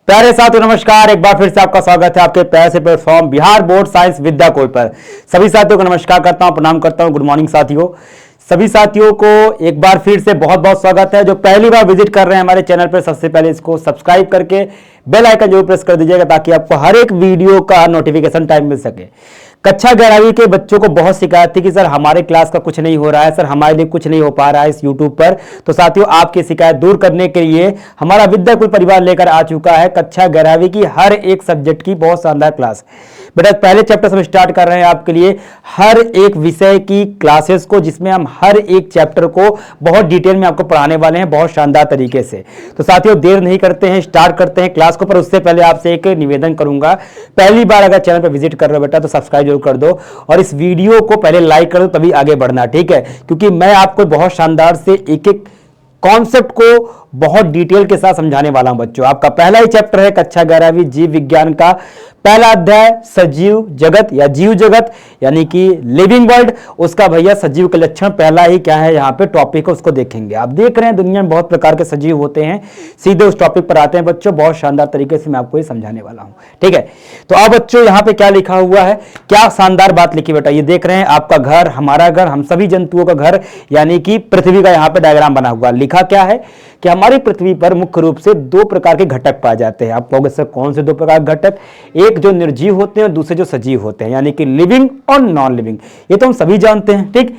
प्यारे साथियों नमस्कार। एक बार फिर से आपका स्वागत है आपके प्यारे से प्लेटफॉर्म बिहार बोर्ड साइंस विद्या कोश पर। सभी साथियों को नमस्कार करता हूं, प्रणाम करता हूं। गुड मॉर्निंग साथियों। सभी साथियों को एक बार फिर से बहुत बहुत स्वागत है। जो पहली बार विजिट कर रहे हैं हमारे चैनल पर, सबसे पहले इसको सब्सक्राइब करके बेल आइकन जरूर प्रेस कर दीजिएगा ताकि आपको हर एक वीडियो का नोटिफिकेशन टाइम मिल सके। कक्षा 11वीं के बच्चों को बहुत शिकायत थी कि सर हमारे क्लास का कुछ नहीं हो रहा है, सर हमारे लिए कुछ नहीं हो पा रहा है इस यूट्यूब पर। तो साथियों, आपकी शिकायत दूर करने के लिए हमारा विद्याकुल परिवार लेकर आ चुका है कक्षा 11वीं की हर एक सब्जेक्ट की बहुत शानदार क्लास। बेटा पहले चैप्टर से हम स्टार्ट कर रहे हैं आपके लिए हर एक विषय की क्लासेस को, जिसमें हम हर एक चैप्टर को बहुत डिटेल में आपको पढ़ाने वाले हैं बहुत शानदार तरीके से। तो साथियों देर नहीं करते हैं, स्टार्ट करते हैं क्लास को। पर उससे पहले आपसे एक निवेदन करूंगा, पहली बार अगर चैनल पर विजिट कर रहे हो बेटा तो सब्सक्राइब जरूर कर दो और इस वीडियो को पहले लाइक कर दो, तभी आगे बढ़ना, ठीक है। क्योंकि मैं आपको बहुत शानदार से एक एक कॉन्सेप्ट को बहुत डिटेल के साथ समझाने वाला हूं बच्चों। आपका पहला ही चैप्टर है कक्षा 11वीं जीव विज्ञान का पहला अध्याय सजीव जगत या जीव जगत यानी कि लिविंग वर्ल्ड। उसका भैया सजीव के लक्षण पहला ही क्या है यहाँ पे टॉपिक है, उसको देखेंगे। आप देख रहे हैं दुनिया में बहुत प्रकार के सजीव होते हैं। सीधे उस टॉपिक पर आते हैं बच्चों, बहुत शानदार तरीके से मैं आपको ये समझाने वाला हूं, ठीक है। तो अब बच्चों यहाँ पे क्या लिखा हुआ है, क्या शानदार बात लिखी बेटा। ये देख रहे हैं आपका घर, हमारा घर, हम सभी जंतुओं का घर यानी कि पृथ्वी का यहाँ पे डायग्राम बना हुआ। लिखा क्या है कि हमारी पृथ्वी पर मुख्य रूप से दो प्रकार के घटक पाए जाते हैं। आप कहोगे सर कौन से दो प्रकार के घटक, एक जो निर्जीव होते हैं और दूसरे जो सजीव होते हैं यानी कि लिविंग और नॉन लिविंग। ये तो हम सभी जानते हैं, ठीक।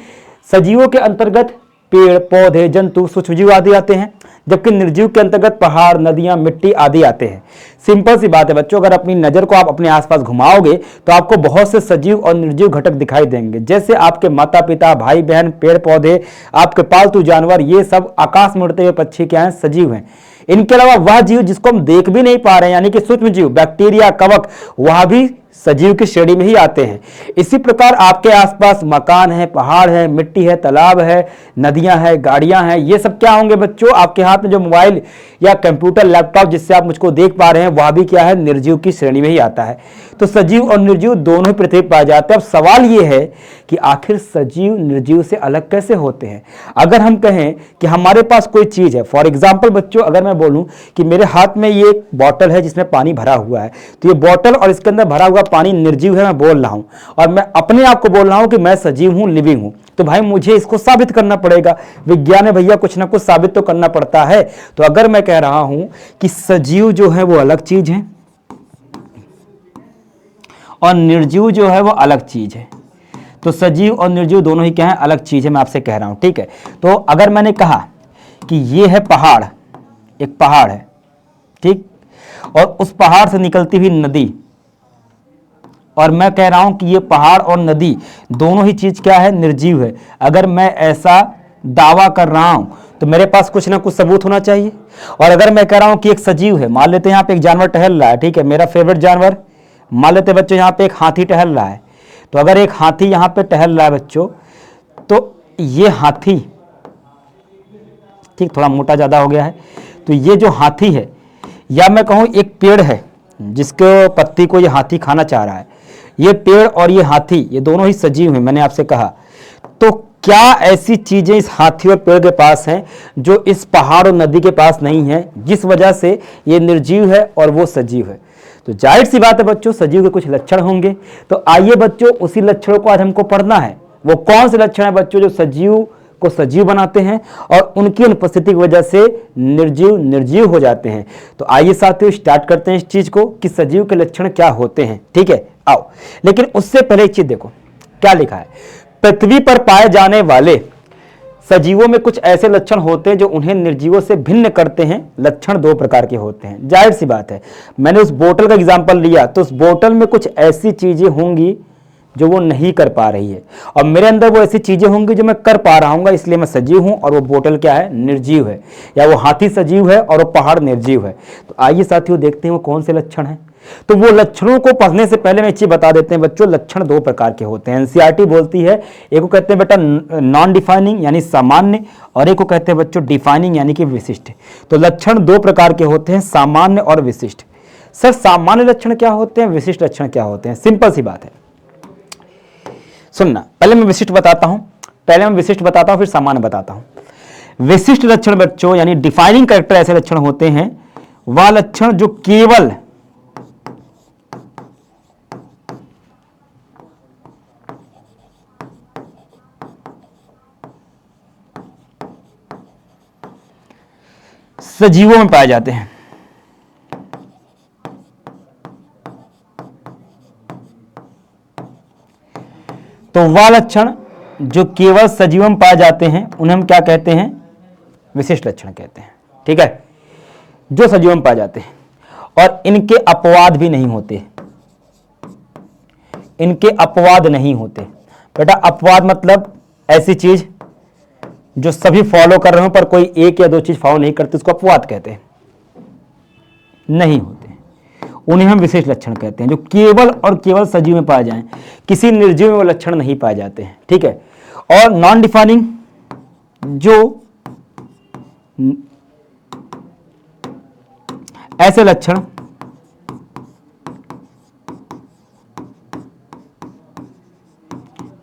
सजीवों के अंतर्गत पेड़ पौधे जंतु सूक्ष्मजीव आदि आते हैं, जबकि निर्जीव के अंतर्गत पहाड़ नदियां मिट्टी आदि आते हैं। सिंपल सी बात है बच्चों, अगर अपनी नजर को आप अपने आसपास घुमाओगे तो आपको बहुत से सजीव और निर्जीव घटक दिखाई देंगे, जैसे आपके माता पिता भाई बहन पेड़ पौधे आपके पालतू जानवर, ये सब आकाश में उड़ते हुए पक्षी क्या हैं, सजीव हैं। इनके अलावा वह जीव जिसको हम देख भी नहीं पा रहे हैं यानी कि सूक्ष्म जीव बैक्टीरिया कवक, वह भी सजीव की श्रेणी में ही आते हैं। इसी प्रकार आपके आसपास मकान है, पहाड़ है, मिट्टी है, तालाब है, नदियां हैं, गाड़ियां हैं, ये सब क्या होंगे बच्चों। आपके हाथ में जो मोबाइल या कंप्यूटर लैपटॉप जिससे आप मुझको देख पा रहे हैं वह भी क्या है, निर्जीव की श्रेणी में ही आता है। तो सजीव और निर्जीव दोनों ही पृथ्वी पर पाए जाते हैं। अब सवाल यह है कि आखिर सजीव निर्जीव से अलग कैसे होते हैं। अगर हम कहें कि हमारे पास कोई चीज है, फॉर एग्जाम्पल बच्चों अगर मैं बोलूं कि मेरे हाथ में ये एक बॉटल है जिसमें पानी भरा हुआ है, तो ये बॉटल और इसके अंदर भरा हुआ पानी निर्जीव है, मैं बोल रहा हूं, और मैं अपने आप को बोल रहा हूं कि मैं सजीव हूं, लिविंग हूं। तो भाई मुझे इसको साबित करना पड़ेगा, विज्ञान में भैया कुछ ना कुछ साबित तो करना पड़ता है। तो अगर मैं कह रहा हूं कि सजीव जो है वो अलग चीज है और निर्जीव जो है वो अलग चीज है, तो सजीव और निर्जीव दोनों ही क्या है, अलग चीज है, मैं आपसे कह रहा हूं, ठीक है। तो अगर मैंने कहा कि ये है पहाड़, एक पहाड़ है, ठीक, और उस पहाड़ से निकलती हुई नदी, और मैं कह रहा हूं कि ये पहाड़ और नदी दोनों ही चीज क्या है, निर्जीव है। अगर मैं ऐसा दावा कर रहा हूं तो मेरे पास कुछ ना कुछ सबूत होना चाहिए। और अगर मैं कह रहा हूं कि एक सजीव है, मान लेते हैं यहाँ पे एक जानवर टहल रहा है, ठीक है, मेरा फेवरेट जानवर, मान लेते हैं बच्चों यहाँ पे एक हाथी टहल रहा है। तो अगर एक हाथी यहाँ पे टहल रहा है बच्चों, तो ये हाथी, ठीक, थोड़ा मोटा ज्यादा हो गया है, तो ये जो हाथी है, या मैं कहूँ एक पेड़ है जिसके पत्ती को ये हाथी खाना चाह रहा है, ये पेड़ और ये हाथी ये दोनों ही सजीव हैं, मैंने आपसे कहा। तो क्या ऐसी चीजें इस हाथी और पेड़ के पास हैं जो इस पहाड़ और नदी के पास नहीं है, जिस वजह से ये निर्जीव है और वो सजीव है। तो जाहिर सी बात है बच्चों, सजीव के कुछ लक्षण होंगे। तो आइए बच्चों उसी लक्षणों को आज हमको पढ़ना है। वो कौन से लक्षण है बच्चों जो सजीव को सजीव बनाते हैं और उनकी अनुपस्थिति की वजह से निर्जीव निर्जीव हो जाते हैं। तो आइए साथियों स्टार्ट करते हैं इस चीज को कि सजीव के लक्षण क्या होते हैं, ठीक है, आओ। लेकिन उससे पहले एक चीज देखो क्या लिखा है, पृथ्वी पर पाए जाने वाले सजीवों में कुछ ऐसे लक्षण होते हैं जो उन्हें निर्जीवों से भिन्न करते हैं। लक्षण दो प्रकार के होते हैं, जाहिर सी बात है। मैंने उस बोतल का एग्जांपल लिया तो उस बोतल में कुछ ऐसी चीजें होंगी जो वो नहीं कर पा रही है, और मेरे अंदर वो ऐसी चीजें होंगी जो मैं कर पा रहा हूँ, इसलिए मैं सजीव हूं और वो बोतल क्या है, निर्जीव है, या वो हाथी सजीव है और वो पहाड़ निर्जीव है। तो आइए साथियों देखते हैं वो कौन से लक्षण हैं। तो वो लक्षणों को पढ़ने से पहले मैं एक चीज बता देते हैं बच्चों, लक्षण दो प्रकार के होते हैं। एनसीईआरटी बोलती है, एक को कहते हैं बेटा नॉन डिफाइनिंग यानी सामान्य, और एक को कहते हैं बच्चों डिफाइनिंग यानी कि विशिष्ट। तो लक्षण दो प्रकार के होते हैं, सामान्य और विशिष्ट। सर सामान्य लक्षण क्या होते हैं, विशिष्ट लक्षण क्या होते हैं? सिंपल सी बात है, सुनना। पहले मैं विशिष्ट बताता हूं, फिर सामान्य बताता हूं। विशिष्ट लक्षण बच्चों यानी डिफाइनिंग कैरेक्टर ऐसे लक्षण होते हैं वह लक्षण जो केवल सजीवों में पाए जाते हैं। तो वह लक्षण जो केवल सजीवों में पाए जाते हैं उन्हें हम क्या कहते हैं? विशिष्ट लक्षण कहते हैं। ठीक है, जो सजीवों में पाए जाते हैं और इनके अपवाद भी नहीं होते। इनके अपवाद नहीं होते। बेटा अपवाद मतलब ऐसी चीज जो सभी फॉलो कर रहे हो पर कोई एक या दो चीज फॉलो नहीं करते, उसको अपवाद कहते हैं। नहीं होते, उन्हें हम विशेष लक्षण कहते हैं, जो केवल और केवल सजीव में पाए जाएं। किसी निर्जीव में वो लक्षण नहीं पाए जाते हैं। ठीक है, और नॉन डिफाइनिंग जो ऐसे लक्षण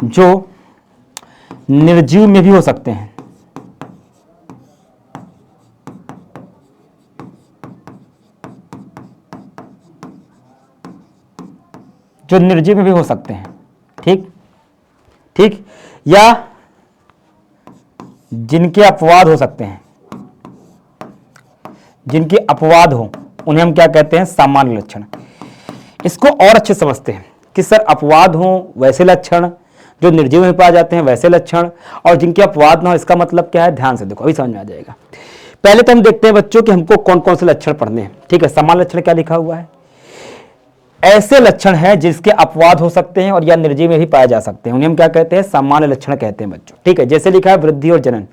जो निर्जीव में भी हो सकते हैं, जो निर्जीव में भी हो सकते हैं। ठीक ठीक, या जिनके अपवाद हो सकते हैं, जिनके अपवाद हो उन्हें हम क्या कहते हैं? सामान्य लक्षण। इसको और अच्छे समझते हैं कि सर अपवाद हो वैसे लक्षण, जो निर्जीव में पाए जाते हैं वैसे लक्षण, और जिनके अपवाद ना हो इसका मतलब क्या है? ध्यान से देखो, अभी समझ में आ जाएगा। पहले तो हम देखते हैं बच्चों कि हमको कौन कौन से लक्षण पढ़ने हैं। ठीक है, सामान्य लक्षण क्या लिखा हुआ है? ऐसे लक्षण हैं जिसके अपवाद हो सकते हैं और या निर्जीव में भी पाए जा सकते हैं, उन्हें हम क्या कहते हैं? सामान्य लक्षण कहते हैं बच्चों। ठीक है, जैसे लिखा है वृद्धि और जनन।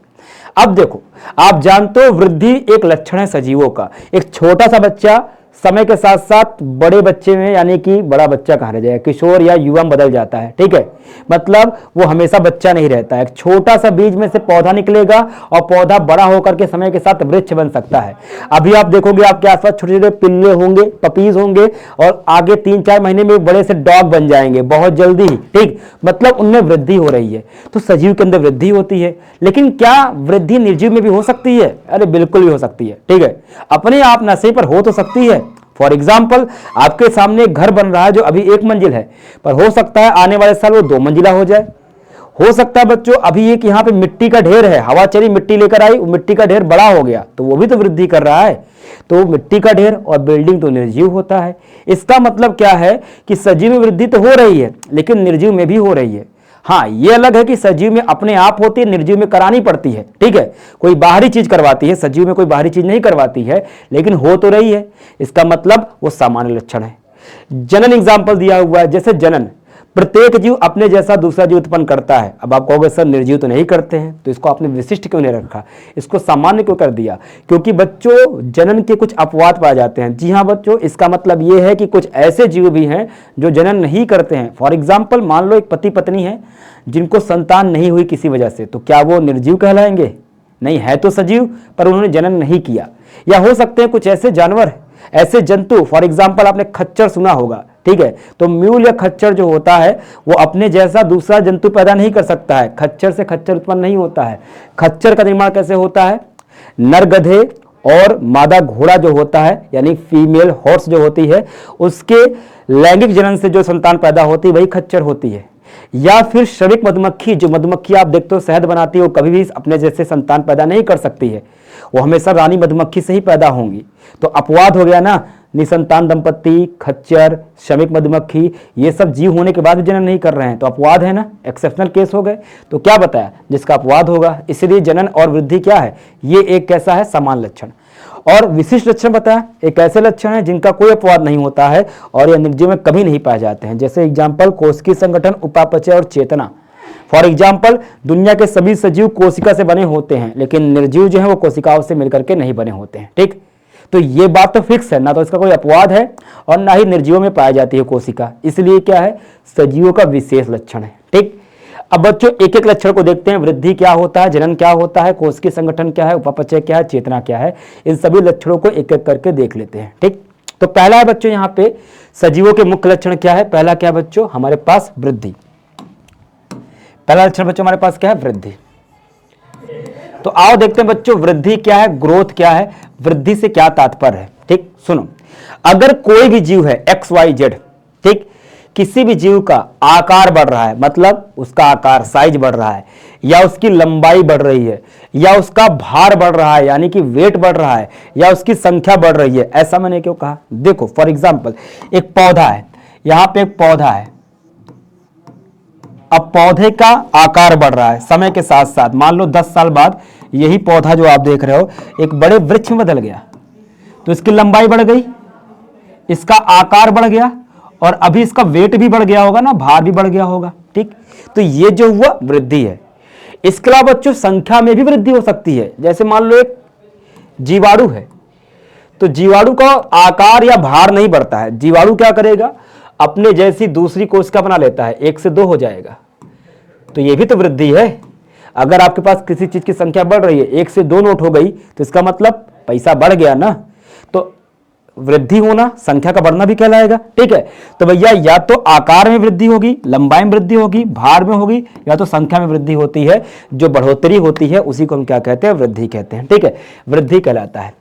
अब देखो, आप जानते हो वृद्धि एक लक्षण है सजीवों का। एक छोटा सा बच्चा समय के साथ साथ बड़े बच्चे में, यानी कि बड़ा बच्चा कहा जाएगा, किशोर या युवा में बदल जाता है। ठीक है, मतलब वो हमेशा बच्चा नहीं रहता है। एक छोटा सा बीज में से पौधा निकलेगा और पौधा बड़ा होकर के समय के साथ वृक्ष बन सकता है। अभी आप देखोगे आपके आसपास छोटे छोटे पिल्ले होंगे, पपीज होंगे, और आगे 3-4 महीने में बड़े से डॉग बन जाएंगे बहुत जल्दी ही। ठीक, मतलब उनमें वृद्धि हो रही है। तो सजीव के अंदर वृद्धि होती है, लेकिन क्या वृद्धि निर्जीव में भी हो सकती है? अरे बिल्कुल भी हो सकती है। ठीक है, अपने आप न सही पर हो तो सकती है। फॉर एग्जाम्पल, आपके सामने एक घर बन रहा है जो अभी 1 मंजिल है, पर हो सकता है आने वाले साल वो 2 मंजिला हो जाए। हो सकता है बच्चों अभी एक यहाँ पे मिट्टी का ढेर है, हवा चली मिट्टी लेकर आई, वो मिट्टी का ढेर बड़ा हो गया, तो वो भी तो वृद्धि कर रहा है। तो मिट्टी का ढेर और बिल्डिंग तो निर्जीव होता है। इसका मतलब क्या है कि सजीव में वृद्धि तो हो रही है, लेकिन निर्जीव में भी हो रही है। हाँ, ये अलग है कि सजीव में अपने आप होती है, निर्जीव में करानी पड़ती है। ठीक है, कोई बाहरी चीज करवाती है, सजीव में कोई बाहरी चीज नहीं करवाती है, लेकिन हो तो रही है। इसका मतलब वो सामान्य लक्षण है। जनन एग्जाम्पल दिया हुआ है, जैसे जनन, प्रत्येक जीव अपने जैसा दूसरा जीव उत्पन्न करता है। अब आप कहोगे सर निर्जीव तो नहीं करते हैं, तो इसको आपने विशिष्ट क्यों नहीं रखा, इसको सामान्य क्यों कर दिया? क्योंकि बच्चों जनन के कुछ अपवाद पाए जाते हैं। जी हाँ बच्चों, इसका मतलब ये है कि कुछ ऐसे जीव भी हैं जो जनन नहीं करते हैं। फॉर एग्जाम्पल, मान लो एक पति पत्नी है जिनको संतान नहीं हुई किसी वजह से, तो क्या वो निर्जीव कहलाएंगे? नहीं, है तो सजीव पर उन्होंने जनन नहीं किया। या हो सकते हैं कुछ ऐसे जानवर, ऐसे जंतु, फॉर एग्जाम्पल आपने खच्चर सुना होगा। ठीक है, तो म्यूल या खच्चर जो होता है वो अपने जैसा दूसरा जंतु पैदा नहीं कर सकता है। खच्चर से खच्चर उत्पन्न नहीं होता है। खच्चर का निर्माण कैसे होता है? नर गधे और मादा घोड़ा जो होता है, यानी फीमेल हॉर्स जो होती है, उसके लैंगिक जनन से जो संतान पैदा होती है वही खच्चर होती है। या फिर श्रमिक मधुमक्खी, जो मधुमक्खी आप देखते हो शहद बनाती है, वो कभी भी अपने जैसे संतान पैदा नहीं कर सकती है, वो हमेशा रानी मधुमक्खी से ही पैदा होंगी। तो अपवाद हो गया ना, निसंतान दंपत्ति, खच्चर, श्रमिक मधुमक्खी, ये सब जीव होने के बाद भी जनन नहीं कर रहे हैं, तो अपवाद है ना, एक्सेप्शनल केस हो गए। तो क्या बताया, जिसका अपवाद होगा। इसलिए जनन और वृद्धि क्या है? ये एक कैसा है? समान लक्षण। और विशिष्ट लक्षण बताया, एक ऐसे लक्षण है जिनका कोई अपवाद नहीं होता है और यह निर्जीव में कभी नहीं पाए जाते हैं। जैसे एग्जाम्पल, कोशिकीय संगठन, उपापचय और चेतना। फॉर एग्जाम्पल, दुनिया के सभी सजीव कोशिका से बने होते हैं, लेकिन निर्जीव जो है वो कोशिकाओं से मिलकर के नहीं बने होते हैं। ठीक, तो ये बात तो फिक्स है ना, तो इसका कोई अपवाद है और ना ही निर्जीवों में पाई जाती है कोशिका। इसलिए क्या है? सजीवों का विशेष लक्षण है। ठीक, अब बच्चों एक एक लक्षण को देखते हैं। वृद्धि क्या होता है, जनन क्या होता है, कोशिकीय संगठन क्या है, उपापचय क्या है, चेतना क्या है, इन सभी लक्षणों को एक एक करके देख लेते हैं। ठीक, तो पहला है बच्चों यहाँ पे सजीवों के मुख्य लक्षण क्या है? पहला क्या है बच्चों? हमारे पास वृद्धि। पहला लक्षण बच्चों हमारे पास क्या है? वृद्धि। तो आओ देखते हैं बच्चों, वृद्धि क्या है, ग्रोथ क्या है, वृद्धि से क्या तात्पर्य है। ठीक, सुनो, अगर कोई भी जीव है एक्स वाई जेड, ठीक, किसी भी जीव का आकार बढ़ रहा है, मतलब उसका आकार साइज बढ़ रहा है, या उसकी लंबाई बढ़ रही है, या उसका भार बढ़ रहा है यानी कि वेट बढ़ रहा है, या उसकी संख्या बढ़ रही है, ऐसा मैंने क्यों कहा? देखो फॉर एग्जांपल एक पौधा है, यहां पे एक पौधा है, अब पौधे का आकार बढ़ रहा है समय के साथ साथ, मान लो 10 साल बाद यही पौधा जो आप देख रहे हो एक बड़े वृक्ष में बदल गया, तो इसकी लंबाई बढ़ गई, इसका आकार बढ़ गया, और अभी इसका वेट भी बढ़ गया होगा ना, भार भी बढ़ गया होगा, ठीक। तो ये जो हुआ वृद्धि है। इसके अलावा बच्चों संख्या में भी वृद्धि हो सकती है। जैसे मान लो एक जीवाणु है, तो जीवाणु का आकार या भार नहीं बढ़ता है, जीवाणु क्या करेगा, अपने जैसी दूसरी कोशिका बना लेता है, 1 से 2 हो जाएगा, तो ये भी तो वृद्धि है। अगर आपके पास किसी चीज की संख्या बढ़ रही है, 1 से 2 नोट हो गई, तो इसका मतलब पैसा बढ़ गया ना, तो वृद्धि होना संख्या का बढ़ना भी कहलाएगा, ठीक है। तो भैया या तो आकार में वृद्धि होगी, लंबाई में वृद्धि होगी, भार में होगी, या तो संख्या में वृद्धि होती है। जो बढ़ोतरी होती है उसी को हम क्या कहते हैं? वृद्धि कहते हैं, ठीक है, वृद्धि कहलाता है।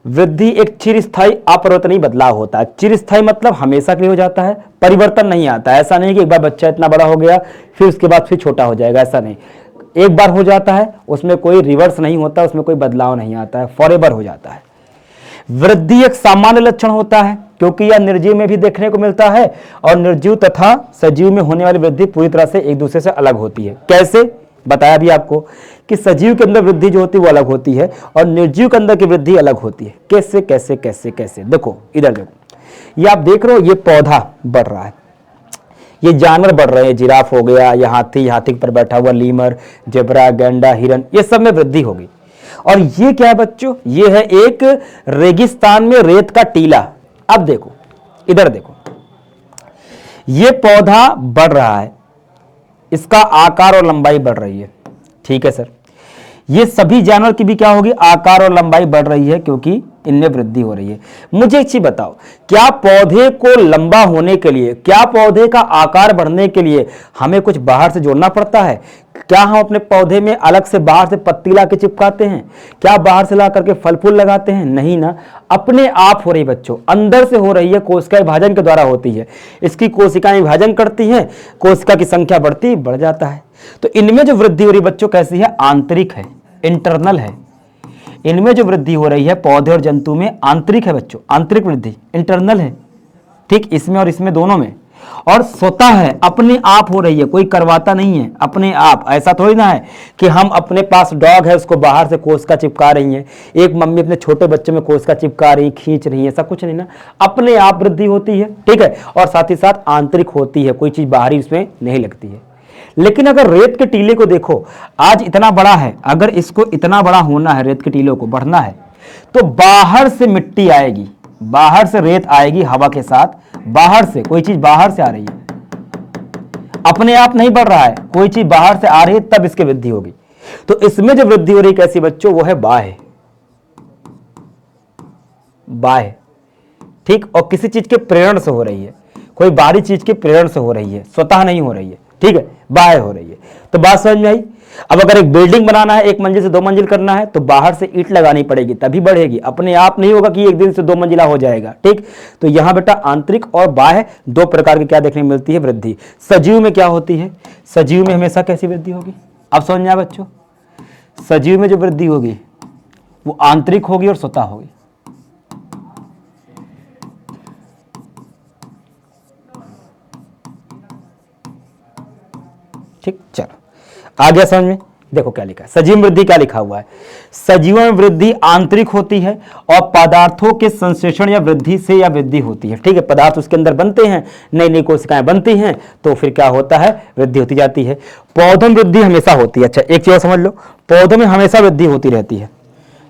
वृद्धि एक चिरस्थायी अपरिवर्तनीय बदलाव होता है। चिरस्थायी मतलब हमेशा के लिए हो जाता है, परिवर्तन नहीं आता है। ऐसा नहीं कि एक बार बच्चा इतना बड़ा हो गया फिर उसके बाद फिर छोटा हो जाएगा, ऐसा नहीं। एक बार हो जाता है, उसमें कोई रिवर्स नहीं होता, उसमें कोई बदलाव नहीं आता है, फॉरएवर हो जाता है। वृद्धि एक सामान्य लक्षण होता है क्योंकि यह निर्जीव में भी देखने को मिलता है, और निर्जीव तथा सजीव में होने वाली वृद्धि पूरी तरह से एक दूसरे से अलग होती है। कैसे? बताया भी आपको कि सजीव के अंदर वृद्धि जो होती है वो अलग होती है, और निर्जीव के अंदर की वृद्धि अलग होती है। कैसे कैसे कैसे कैसे? देखो इधर देखो, ये आप देख रहे हो, ये पौधा बढ़ रहा है, ये जानवर बढ़ रहे हैं, जिराफ हो गया, या हाथी पर बैठा हुआ लीमर, जेब्रा, गैंडा, हिरन, ये सब में वृद्धि होगी। और ये क्या है बच्चों? ये है एक रेगिस्तान में रेत का टीला। अब देखो इधर देखो, ये पौधा बढ़ रहा है, इसका आकार और लंबाई बढ़ रही है, ठीक है सर। ये सभी जानवर की भी क्या होगी? आकार और लंबाई बढ़ रही है क्योंकि इनमें वृद्धि हो रही है। मुझे एक चीज बताओ, क्या पौधे को लंबा होने के लिए, क्या पौधे का आकार बढ़ने के लिए हमें कुछ बाहर से जोड़ना पड़ता है? क्या हम अपने पौधे में अलग से बाहर से पत्ती ला के चिपकाते हैं? क्या बाहर से ला करके फल फूल लगाते हैं? नहीं ना, अपने आप हो रही बच्चों, अंदर से हो रही है, कोशिका विभाजन के द्वारा होती है। इसकी कोशिकाएं विभाजन करती हैं, कोशिका की संख्या बढ़ जाता है। तो इनमें जो वृद्धि हो रही बच्चों कैसी है? आंतरिक है, इंटरनल है। इनमें जो वृद्धि हो रही है पौधे और जंतु में आंतरिक है बच्चों, आंतरिक वृद्धि, इंटरनल है, ठीक, इसमें और इसमें दोनों में। और स्वतः है, अपने आप हो रही है, कोई करवाता नहीं है, अपने आप। ऐसा थोड़ी ना है कि हम अपने पास डॉग है उसको बाहर से कोशिका चिपका रही हैं, एक मम्मी अपने छोटे बच्चे में कोशिका चिपका रही, खींच रही है, ऐसा कुछ नहीं ना, अपने आप वृद्धि होती है, ठीक है। और साथ ही साथ आंतरिक होती है, कोई चीज बाहरी उसमें नहीं लगती है। लेकिन अगर रेत के टीले को देखो, आज इतना बड़ा है, अगर इसको इतना बड़ा होना है, रेत के टीले को बढ़ना है, तो बाहर से मिट्टी आएगी, बाहर से रेत आएगी हवा के साथ, बाहर से कोई चीज बाहर से आ रही है, अपने आप नहीं बढ़ रहा है, कोई चीज बाहर से आ रही है, तब इसकी वृद्धि होगी। तो इसमें जो वृद्धि हो रही है कैसी बच्चों? वो है बाह्य, बाह्य, ठीक। और किसी चीज के प्रेरण से हो रही है, कोई बाहरी चीज के प्रेरण से हो रही है, स्वतः नहीं हो रही है, ठीक है, बाहर हो रही है। तो बात समझ में आई? अब अगर एक बिल्डिंग बनाना है, 1 मंजिल से 2 मंजिल करना है, तो बाहर से ईंट लगानी पड़ेगी तभी बढ़ेगी, अपने आप नहीं होगा कि एक दिन से 2 मंजिला हो जाएगा, ठीक। तो यहां बेटा आंतरिक और बाह्य दो प्रकार की क्या देखने में मिलती है? वृद्धि। सजीव में क्या होती है? सजीव में हमेशा कैसी वृद्धि होगी? अब समझ में आया बच्चों? सजीव में जो वृद्धि होगी वो आंतरिक होगी और स्वतः होगी। ठीक, चलो आ गया समझ में? देखो क्या लिखा है, सजीव वृद्धि क्या लिखा हुआ है? सजीवों में वृद्धि आंतरिक होती है और पदार्थों के संश्लेषण या वृद्धि से या वृद्धि होती है, ठीक है। पदार्थ उसके अंदर बनते हैं, नई नई कोशिकाएं बनती हैं, तो फिर क्या होता है? वृद्धि होती जाती है। पौधों में वृद्धि हमेशा होती है। अच्छा एक चीज समझ लो, पौधों में हमेशा वृद्धि होती रहती है,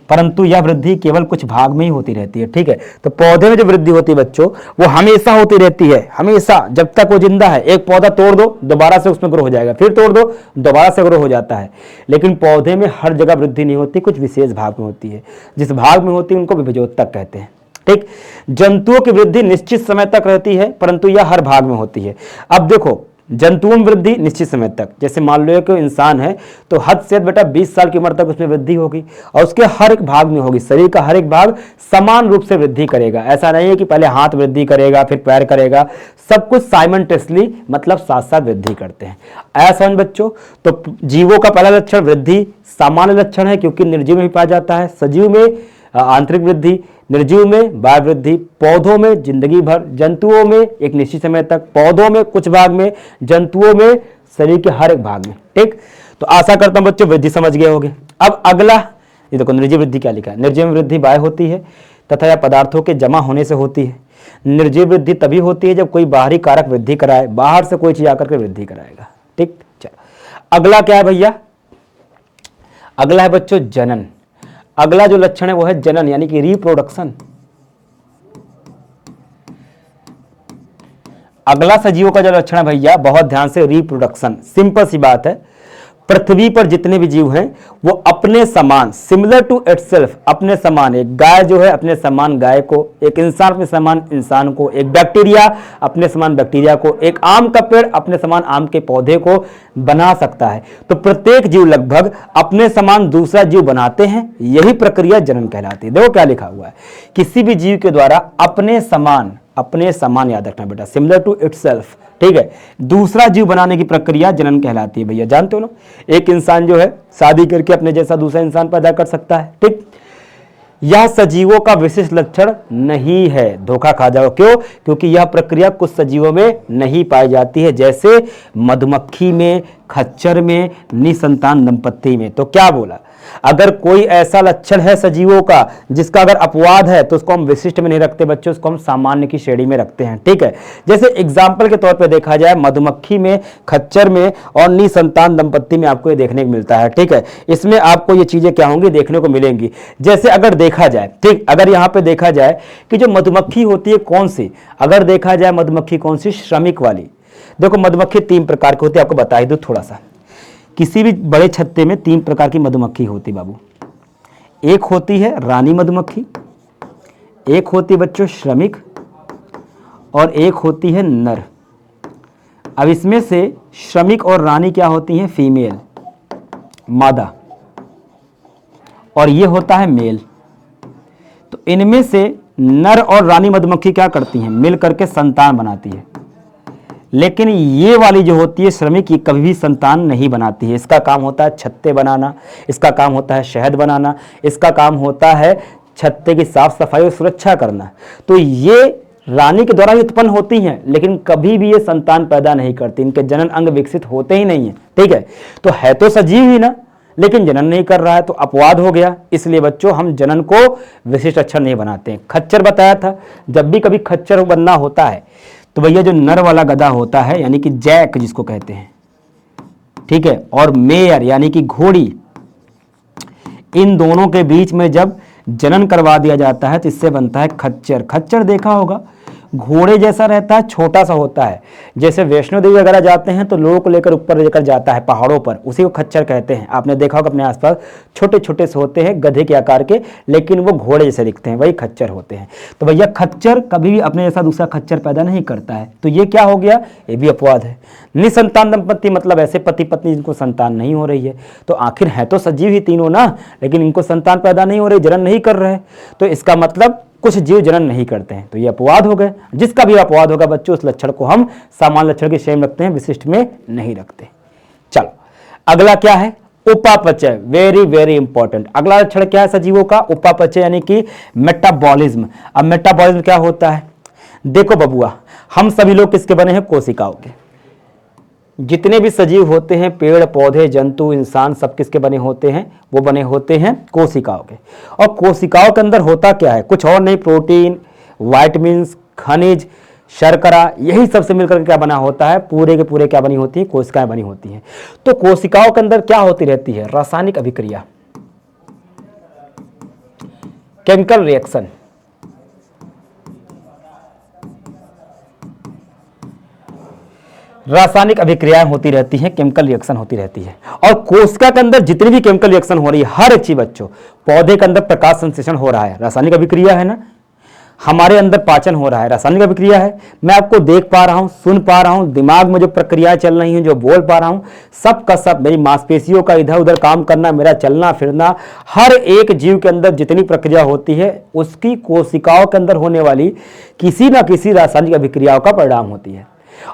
परंतु यह वृद्धि केवल कुछ भाग में ही होती रहती है, ठीक है। तो पौधे में जो वृद्धि होती है बच्चों वो हमेशा होती रहती है, हमेशा, जब तक वो जिंदा है। एक पौधा तोड़ दो दोबारा से उसमें ग्रो हो जाएगा, फिर तोड़ दो दोबारा से ग्रो हो जाता है। लेकिन पौधे में हर जगह वृद्धि नहीं होती, कुछ विशेष भाग में होती है। जिस भाग में होती है उनको विभजोत्तक कहते हैं, ठीक। जंतुओं की वृद्धि निश्चित समय तक रहती है, परंतु यह हर भाग में होती है। अब देखो जंतुओं में वृद्धि निश्चित समय तक, जैसे मान लो कि इंसान है तो हद से हद बेटा 20 साल की उम्र तक उसमें वृद्धि होगी और उसके हर एक भाग में होगी, शरीर का हर एक भाग समान रूप से वृद्धि करेगा। ऐसा नहीं है कि पहले हाथ वृद्धि करेगा फिर पैर करेगा, सब कुछ साइमल्टेनियसली मतलब साथ साथ वृद्धि करते हैं। ऐसा समझ बच्चों। तो जीवों का पहला लक्षण वृद्धि सामान्य लक्षण है क्योंकि निर्जीव में भी पाया जाता है। सजीव में आंतरिक वृद्धि, निर्जीव में बाह्य वृद्धि, पौधों में जिंदगी भर, जंतुओं में एक निश्चित समय तक, पौधों में कुछ भाग में, जंतुओं में शरीर के हर एक भाग में। ठीक, तो आशा करता हूं बच्चों वृद्धि समझ गए होंगे। अब अगला ये देखो निर्जीव वृद्धि क्या लिखा है। निर्जीव वृद्धि बाह्य होती है तथा यह पदार्थों के जमा होने से होती है। निर्जीव वृद्धि तभी होती है जब कोई बाहरी कारक वृद्धि कराए, बाहर से कोई चीज आकर के वृद्धि कराएगा। ठीक, चलो अगला क्या है भैया, अगला है बच्चों जनन। अगला जो लक्षण है वो है जनन यानी कि रिप्रोडक्शन। अगला सजीवों का जो लक्षण है भैया बहुत ध्यान से, रिप्रोडक्शन। सिंपल सी बात है, पृथ्वी पर जितने भी जीव हैं वो अपने समान, सिमिलर टू इटसेल्फ, अपने समान, एक गाय जो है अपने समान गाय को, एक इंसान अपने समान इंसान को, एक बैक्टीरिया अपने समान बैक्टीरिया को, एक आम का पेड़ अपने समान आम के पौधे को बना सकता है। तो प्रत्येक जीव लगभग अपने समान दूसरा जीव बनाते हैं, यही प्रक्रिया जनन कहलाती है। देखो क्या लिखा हुआ है, किसी भी जीव के द्वारा अपने समान याद रखना बेटा, सिमिलर टू इटसेल्फ, ठीक है, दूसरा जीव बनाने की प्रक्रिया जनन कहलाती है। भैया जानते हो ना, एक इंसान जो है शादी करके अपने जैसा दूसरा इंसान पैदा कर सकता है। ठीक, यह सजीवों का विशिष्ट लक्षण नहीं है, धोखा खा जाओ। क्यों? क्योंकि यह प्रक्रिया कुछ सजीवों में नहीं पाई जाती है, जैसे मधुमक्खी में, खच्चर में, निसंतान दंपत्ति में। तो क्या बोला, अगर कोई ऐसा लक्षण है सजीवों का जिसका अगर अपवाद है तो उसको हम विशिष्ट में नहीं रखते बच्चों, उसको हम सामान्य की श्रेणी में रखते हैं। ठीक है, जैसे एग्जाम्पल के तौर पे देखा जाए मधुमक्खी में, खच्चर में और निसंतान दंपत्ति में आपको ये देखने को मिलता है। ठीक है, इसमें आपको ये चीजें क्या होंगी, देखने को मिलेंगी। जैसे अगर देखा जाए, ठीक, अगर यहाँ पे देखा जाए कि जो मधुमक्खी होती है कौन सी, अगर देखा जाए मधुमक्खी कौन सी, श्रमिक वाली। देखो मधुमक्खी 3 प्रकार की होती है, आपको बता ही दूं थोड़ा सा। किसी भी बड़े छत्ते में 3 प्रकार की मधुमक्खी होती बाबू। एक होती है रानी मधुमक्खी, एक होती है बच्चों श्रमिक, और एक होती है नर। अब इसमें से श्रमिक और रानी क्या होती हैं, फीमेल, मादा, और ये होता है मेल। तो इनमें से नर और रानी मधुमक्खी क्या करती हैं, मिल करके संतान बनाती है। लेकिन ये वाली जो होती है श्रमिक, ये कभी भी संतान नहीं बनाती है। इसका काम होता है छत्ते बनाना, इसका काम होता है शहद बनाना, इसका काम होता है छत्ते की साफ सफाई और सुरक्षा करना। तो ये रानी के द्वारा ही उत्पन्न होती हैं, लेकिन कभी भी ये संतान पैदा नहीं करती, इनके जनन अंग विकसित होते ही नहीं है। ठीक है, तो है तो सजीव ही ना, लेकिन जनन नहीं कर रहा है, तो अपवाद हो गया। इसलिए बच्चों हम जनन को विशिष्ट अक्षर नहीं बनाते हैं। खच्चर बताया था, जब भी कभी खच्चर बनना होता है तो भैया जो नर वाला गधा होता है यानी कि जैक जिसको कहते हैं, ठीक है, और मेयर यानी कि घोड़ी, इन दोनों के बीच में जब जनन करवा दिया जाता है तो इससे बनता है खच्चर। खच्चर देखा होगा, घोड़े जैसा रहता है, छोटा सा होता है। जैसे वैष्णो देवी वगैरह जाते हैं तो लोगों को लेकर ऊपर लेकर जाता है पहाड़ों पर, उसी को खच्चर कहते हैं। आपने देखा होगा अपने आसपास छोटे छोटे से होते हैं गधे के आकार के, लेकिन वो घोड़े जैसे दिखते हैं, वही खच्चर होते हैं। तो भैया खच्चर कभी भी अपने जैसा दूसरा खच्चर पैदा नहीं करता है। तो ये क्या हो गया, ये भी अपवाद है। निसंतान दंपत्ति मतलब ऐसे पति पत्नी जिनको संतान नहीं हो रही है। तो आखिर है तो सजीव ही तीनों ना, लेकिन इनको संतान पैदा नहीं हो रही, जनन नहीं कर रहे, तो इसका मतलब कुछ जीव जनन नहीं करते हैं। तो ये अपवाद हो गए। जिसका भी अपवाद होगा बच्चों, उस लक्षण को हम सामान्य लक्षण की श्रेणी में रखते हैं, विशिष्ट में नहीं रखते। चलो अगला क्या है, उपापचय। Very very important. अगला लक्षण क्या है सजीवों का, उपापचय यानी कि मेटाबॉलिज्म। अब मेटाबॉलिज्म क्या होता है, देखो बबुआ, हम सभी लोग किसके बने हैं, कोशिकाओं के। जितने भी सजीव होते हैं, पेड़ पौधे जंतु इंसान, सब किसके बने होते हैं, वो बने होते हैं कोशिकाओं के। और कोशिकाओं के अंदर होता क्या है, कुछ और नहीं, प्रोटीन, विटामिन्स, खनिज, शर्करा, यही सबसे मिलकर क्या बना होता है, पूरे के पूरे क्या बनी होती है, कोशिकाएं बनी होती हैं। तो कोशिकाओं के अंदर क्या होती रहती है, रासायनिक अभिक्रिया, केमिकल रिएक्शन। रासायनिक अभिक्रियाएं होती रहती हैं, केमिकल रिएक्शन होती रहती है। और कोशिका के अंदर जितनी भी केमिकल रिएक्शन हो रही है, हर एक चीज बच्चों, पौधे के अंदर प्रकाश संश्लेषण हो रहा है, रासायनिक अभिक्रिया है ना। हमारे अंदर पाचन हो रहा है, रासायनिक अभिक्रिया है। मैं आपको देख पा रहा हूं, सुन पा रहा हूं, दिमाग में जो प्रक्रियाएं चल रही हैं, जो बोल पा रहा हूं, सब का सब, मेरी मांसपेशियों का इधर उधर काम करना, मेरा चलना फिरना, हर एक जीव के अंदर जितनी प्रक्रिया होती है उसकी कोशिकाओं के अंदर होने वाली किसी ना किसी रासायनिक अभिक्रियाओं का परिणाम होती है।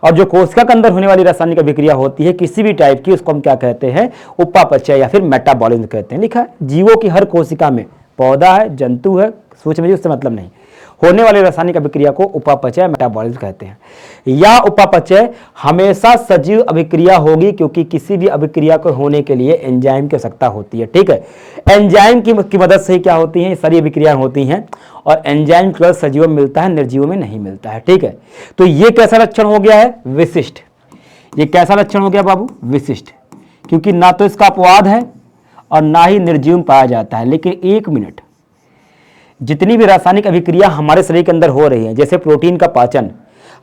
और जो कोशिका के अंदर होने वाली रासायनिक अभिक्रिया होती है किसी भी टाइप की, उसको हम क्या कहते हैं? उपापचय या फिर मेटाबॉलिज्म कहते हैं। लिखा है जीवों की हर कोशिका में, पौधा है, जंतु है, सूक्ष्म जीव, उससे मतलब नहीं, होने वाली रासायनिक अभिक्रिया को उपापचय मेटाबॉलिज्म कहते हैं। या उपापचय हमेशा सजीव अभिक्रिया होगी, क्योंकि किसी भी अभिक्रिया को होने के लिए एंजाइम की आवश्यकता होती है। ठीक है, एंजाइम की मदद से क्या होती है? सारी अभिक्रिया होती हैं, और एंजाइम केवल सजीवों में मिलता है, निर्जीवों में नहीं मिलता है। ठीक है, तो ये कैसा लक्षण हो गया है? विशिष्ट। ये कैसा लक्षण हो गया बाबू? विशिष्ट, क्योंकि ना तो इसका अपवाद है और ना ही निर्जीव में पाया जाता है। लेकिन एक मिनट, जितनी भी रासायनिक अभिक्रिया हमारे शरीर के अंदर हो रही है, जैसे प्रोटीन का पाचन,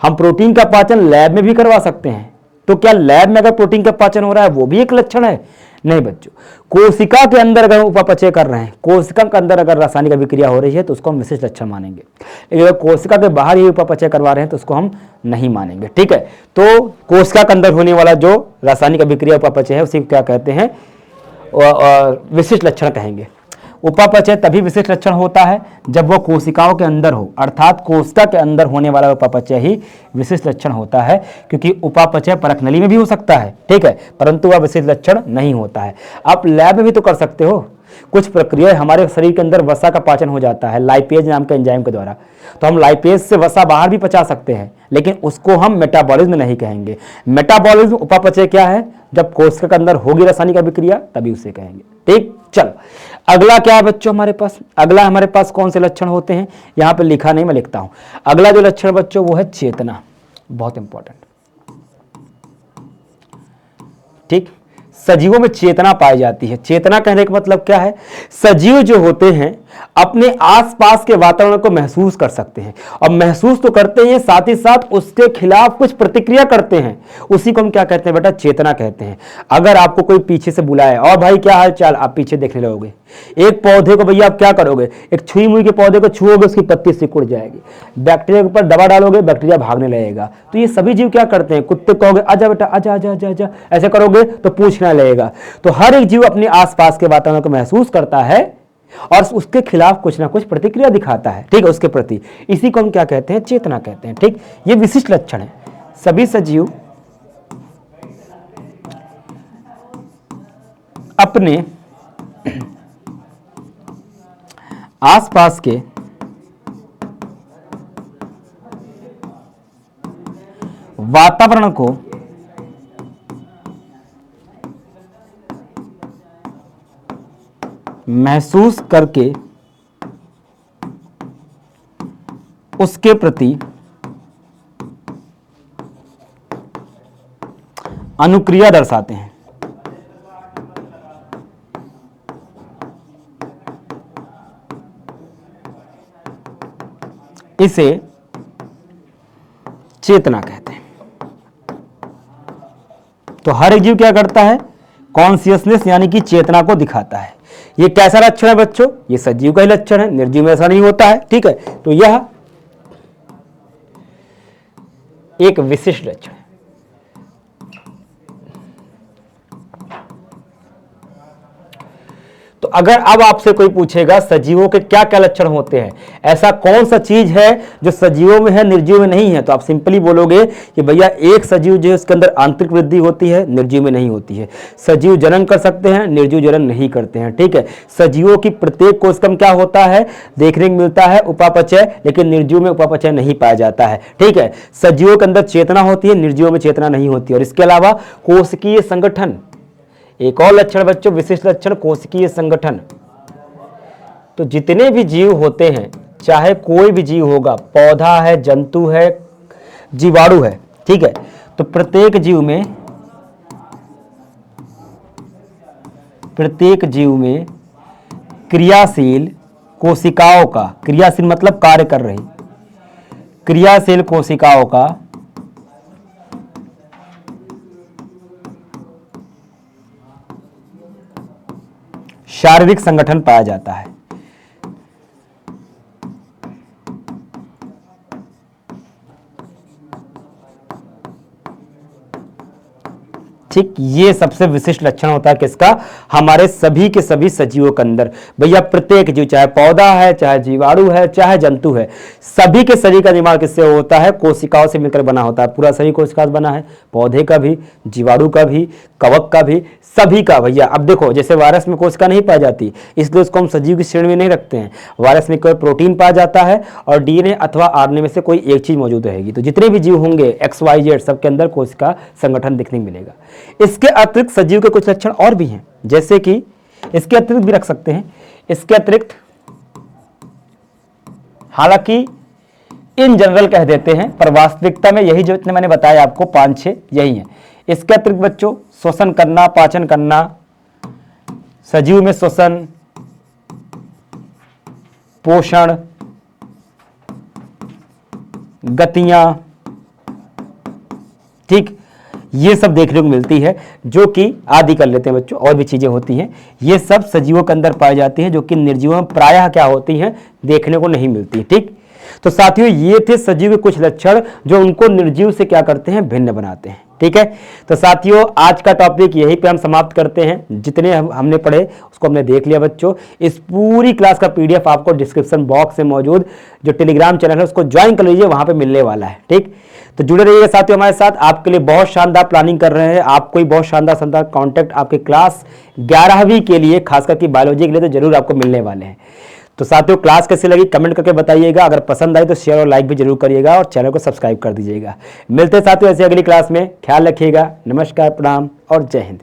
हम प्रोटीन का पाचन लैब में भी करवा सकते हैं। तो क्या लैब में अगर प्रोटीन का पाचन हो रहा है वो भी एक लक्षण है? नहीं बच्चों, कोशिका के अंदर अगर उपापचय कर रहे हैं, कोशिका के अंदर अगर रासायनिक अभिक्रिया हो रही है तो उसको हम विशिष्ट लक्षण मानेंगे। लेकिन अगर कोशिका के बाहर ये उपापचय करवा रहे हैं तो उसको हम नहीं मानेंगे। ठीक है, तो कोशिका के अंदर होने वाला जो रासायनिक अभिक्रिया उपापचय है उसी को क्या कहते हैं? विशिष्ट लक्षण कहेंगे। उपापचय तभी विशिष्ट लक्षण होता है जब वह कोशिकाओं के अंदर हो, अर्थात कोशिका के अंदर होने वाला उपापचय ही विशिष्ट लक्षण होता है, क्योंकि उपापचय परखनली में भी हो सकता है। ठीक है, परंतु वह विशिष्ट लक्षण नहीं होता है। आप लैब में भी तो कर सकते हो। कुछ प्रक्रिया हमारे शरीर के अंदर वसा का पाचन हो जाता है लाइपेज नाम के एंजाइम के द्वारा, तो हम लाइपेज से वसा बाहर भी पचा सकते हैं, लेकिन उसको हम मेटाबॉलिज्म नहीं कहेंगे। मेटाबॉलिज्म उपापचय क्या है? जब कोशिका के अंदर होगी रासायनिक अभिक्रिया तभी उसे कहेंगे। ठीक, चलो अगला क्या है बच्चों हमारे पास? अगला हमारे पास कौन से लक्षण होते हैं? यहां पे लिखा नहीं, मैं लिखता हूं। अगला जो लक्षण बच्चों वो है चेतना, बहुत इंपॉर्टेंट। ठीक, सजीवों में चेतना पाई जाती है। चेतना कहने का मतलब क्या है? सजीव जो होते हैं अपने आसपास के वातावरण को महसूस कर सकते हैं, और महसूस तो करते हैं, साथ ही साथ उसके खिलाफ कुछ प्रतिक्रिया करते हैं। उसी को हम क्या कहते हैं बेटा? चेतना कहते हैं। अगर आपको कोई पीछे से बुलाए और भाई क्या हाल चाल, आप पीछे देखने लगोगे। एक पौधे को भैया आप क्या करोगे? एक छुई मुई के पौधे को छुओगे, उसकी पत्ती सिकुड़ जाएगी। बैक्टीरिया के ऊपर दवा डालोगे, बैक्टीरिया भागने लगेगा। तो ये सभी जीव क्या करते हैं? कुत्ते को कहोगे आजा बेटा, आजा आजा आजा आजा, ऐसे करोगे तो पूछना लगेगा। तो हर एक जीव अपने आसपास के वातावरण को महसूस करता है और उसके खिलाफ कुछ ना कुछ प्रतिक्रिया दिखाता है। ठीक है, उसके प्रति। इसी को हम क्या कहते हैं? चेतना कहते हैं। ठीक, ये विशिष्ट लक्षण है। सभी सजीव अपने आसपास के वातावरण को महसूस करके उसके प्रति अनुक्रिया दर्शाते हैं। इसे चेतना कहते हैं। तो हर एक जीव क्या करता है? कॉन्शियसनेस यानी कि चेतना को दिखाता है। ये कैसा लक्षण है बच्चों? ये सजीव का ही लक्षण है, निर्जीव में ऐसा नहीं होता है। ठीक है, तो यह एक विशिष्ट लक्षण है। तो अगर अब आपसे कोई पूछेगा सजीवों के क्या क्या लक्षण होते हैं, ऐसा कौन सा चीज है जो सजीवों में है निर्जीव में नहीं है, तो आप सिंपली बोलोगे कि भैया एक सजीव जो है उसके अंदर आंतरिक वृद्धि होती है, निर्जीव में नहीं होती है। सजीव जनन कर सकते हैं, निर्जीव जनन नहीं करते हैं। ठीक है, सजीवों की प्रत्येक कोशिका में क्या होता है? देखने को मिलता है उपापचय, लेकिन निर्जीव में उपापचय नहीं पाया जाता है। ठीक है, सजीवों के अंदर चेतना होती है, निर्जीवों में चेतना नहीं होती। और इसके अलावा कोशिकीय संगठन, एक और लक्षण बच्चों, विशिष्ट लक्षण कोशिकीय संगठन। तो जितने भी जीव होते हैं, चाहे कोई भी जीव होगा, पौधा है, जंतु है, जीवाणु है, ठीक है, तो प्रत्येक जीव में क्रियाशील कोशिकाओं का, क्रियाशील मतलब कार्य कर रही, क्रियाशील कोशिकाओं का शारीरिक संगठन पाया जाता है। ठीक, ये सबसे विशिष्ट लक्षण होता है किसका? हमारे सभी के सभी सजीवों के अंदर। भैया प्रत्येक जीव, चाहे पौधा है, चाहे जीवाणु है, चाहे जंतु है, सभी के शरीर का निर्माण किससे होता है? कोशिकाओं से मिलकर बना होता है। पूरा शरीर कोशिका से बना है, पौधे का भी, जीवाणु का भी, कवक का भी, सभी का। भैया अब देखो, जैसे वायरस में कोशिका नहीं पाई जाती, इसलिए उसको हम सजीव की श्रेणी में नहीं रखते हैं। वायरस में कोई प्रोटीन पाया जाता है और डीएनए अथवा आरएनए में से कोई एक चीज मौजूद रहेगी। तो जितने भी जीव होंगे XYZ, सबके अंदर कोशिका संगठन दिखने मिलेगा। इसके अतिरिक्त सजीव के कुछ लक्षण और भी हैं, जैसे कि इसके अतिरिक्त भी रख सकते हैं। इसके अतिरिक्त, हालांकि इन जनरल कह देते हैं, पर वास्तविकता में यही जो इतने मैंने बताया आपको 5-6 यही है। इसके अतिरिक्त बच्चों, श्वसन करना, पाचन करना, सजीव में श्वसन, पोषण, गतियां, ठीक, ये सब देखने को मिलती है, जो कि आदि कर लेते हैं बच्चों, और भी चीजें होती हैं। ये सब सजीवों के अंदर पाई जाती हैं, जो कि निर्जीवों में प्रायः क्या होती हैं, देखने को नहीं मिलती। ठीक, तो साथियों ये थे सजीव के कुछ लक्षण जो उनको निर्जीव से क्या करते हैं, भिन्न बनाते हैं। ठीक है, तो साथियों आज का टॉपिक यहीं पे हम समाप्त करते हैं। जितने हमने पढ़े उसको हमने देख लिया बच्चों। इस पूरी क्लास का PDF आपको डिस्क्रिप्शन बॉक्स में मौजूद जो टेलीग्राम चैनल है उसको ज्वाइन कर लीजिए, वहां पे मिलने वाला है। ठीक, तो जुड़े रहिएगा साथियों हमारे साथ। आपके लिए बहुत शानदार प्लानिंग कर रहे हैं, आपको ही बहुत शानदार कॉन्टेक्ट आपके क्लास 11वीं के लिए, खासकर की बायोलॉजी के लिए तो जरूर आपको मिलने वाले हैं। तो साथियों क्लास कैसी लगी कमेंट करके बताइएगा। अगर पसंद आई तो शेयर और लाइक भी जरूर करिएगा और चैनल को सब्सक्राइब कर दीजिएगा। मिलते हैं साथियों ऐसे अगली क्लास में, ख्याल रखिएगा। नमस्कार, प्रणाम और जय हिंद।